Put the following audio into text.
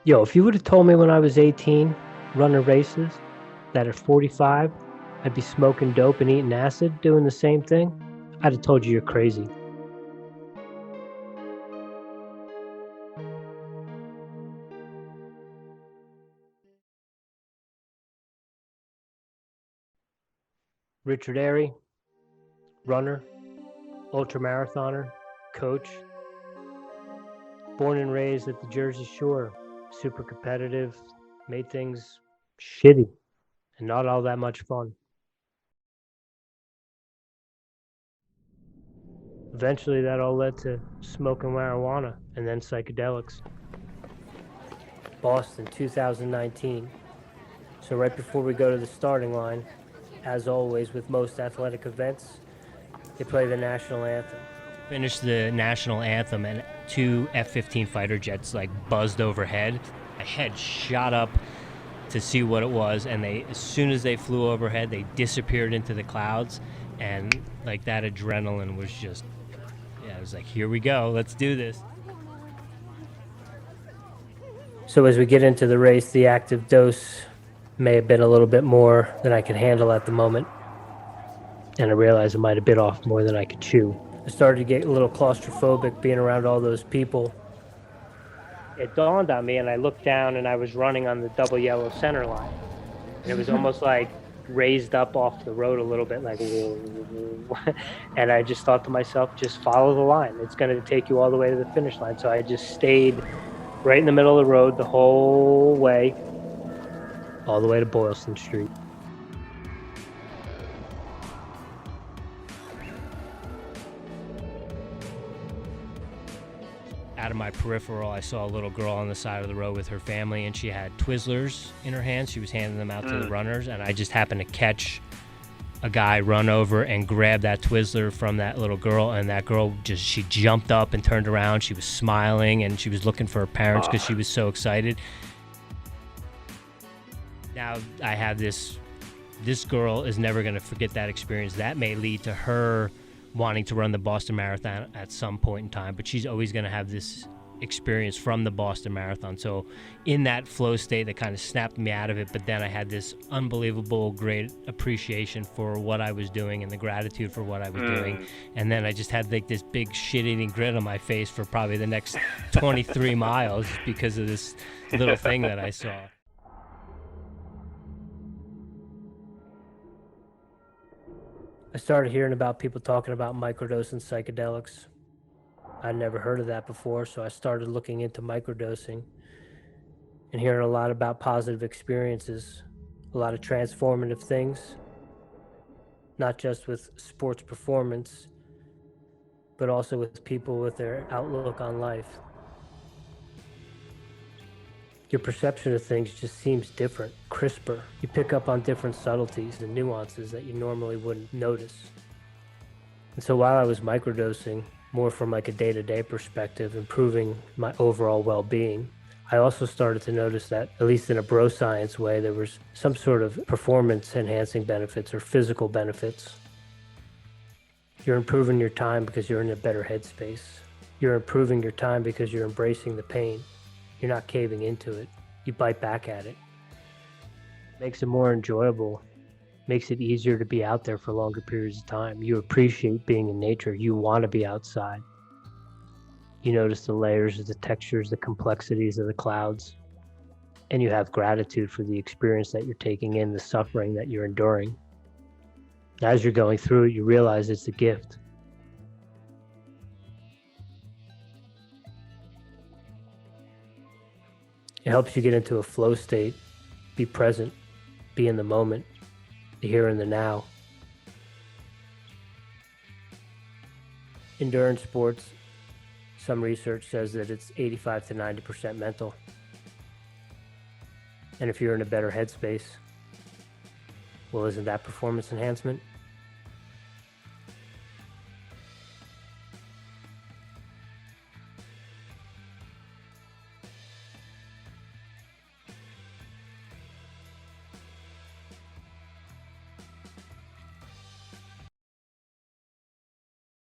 Yo, if you would have told me when I was 18, running races, that at 45, I'd be smoking dope and eating acid doing the same thing, I'd have told you you're crazy. Richard Airey, runner, ultramarathoner, coach, born and raised at the Jersey Shore, super competitive, made things shitty and not all that much fun. Eventually, that all led to smoking marijuana and then psychedelics. Boston, 2019. So right before we go to the starting line, as always with most athletic events, they play the national anthem. Finished the national anthem and two F-15 fighter jets like buzzed overhead. My head shot up to see what it was, and as soon as they flew overhead, they disappeared into the clouds, and like that adrenaline was just, yeah, it was like, here we go, let's do this. So as we get into the race, the active dose may have been a little bit more than I could handle at the moment, and I realized I might have bit off more than I could chew. I started to get a little claustrophobic being around all those people. It dawned on me, and I looked down, and I was running on the double yellow center line. And it was almost like raised up off the road a little bit, like, and I just thought to myself, just follow the line. It's going to take you all the way to the finish line. So I just stayed right in the middle of the road the whole way, all the way to Boylston Street. Out of my peripheral, I saw a little girl on the side of the road with her family, and she had Twizzlers in her hands. She was handing them out to the runners, and I just happened to catch a guy run over and grab that Twizzler from that little girl, and that girl she jumped up and turned around. She was smiling, and she was looking for her parents because she was so excited. Now I have this girl is never going to forget that experience. That may lead to her wanting to run the Boston Marathon at some point in time, but she's always going to have this experience from the Boston Marathon. So in that flow state, that kind of snapped me out of it, but then I had this unbelievable great appreciation for what I was doing and the gratitude for what I was doing. And then I just had like this big shit-eating grin on my face for probably the next 23 miles because of this little thing that I saw. I started hearing about people talking about microdosing psychedelics. I'd never heard of that before, so I started looking into microdosing and hearing a lot about positive experiences, a lot of transformative things, not just with sports performance, but also with people with their outlook on life. Your perception of things just seems different, crisper. You pick up on different subtleties and nuances that you normally wouldn't notice. And so while I was microdosing, more from like a day-to-day perspective, improving my overall well-being, I also started to notice that, at least in a bro science way, there was some sort of performance-enhancing benefits or physical benefits. You're improving your time because you're in a better headspace. You're improving your time because you're embracing the pain. You're not caving into it. You bite back at it. Makes it more enjoyable. Makes it easier to be out there for longer periods of time. You appreciate being in nature. You want to be outside. You notice the layers, the textures, the complexities of the clouds. And you have gratitude for the experience that you're taking in, the suffering that you're enduring. As you're going through it, you realize it's a gift. It helps you get into a flow state, be present, be in the moment, the here and the now. Endurance sports, some research says that it's 85 to 90% mental. And if you're in a better headspace, well, isn't that performance enhancement?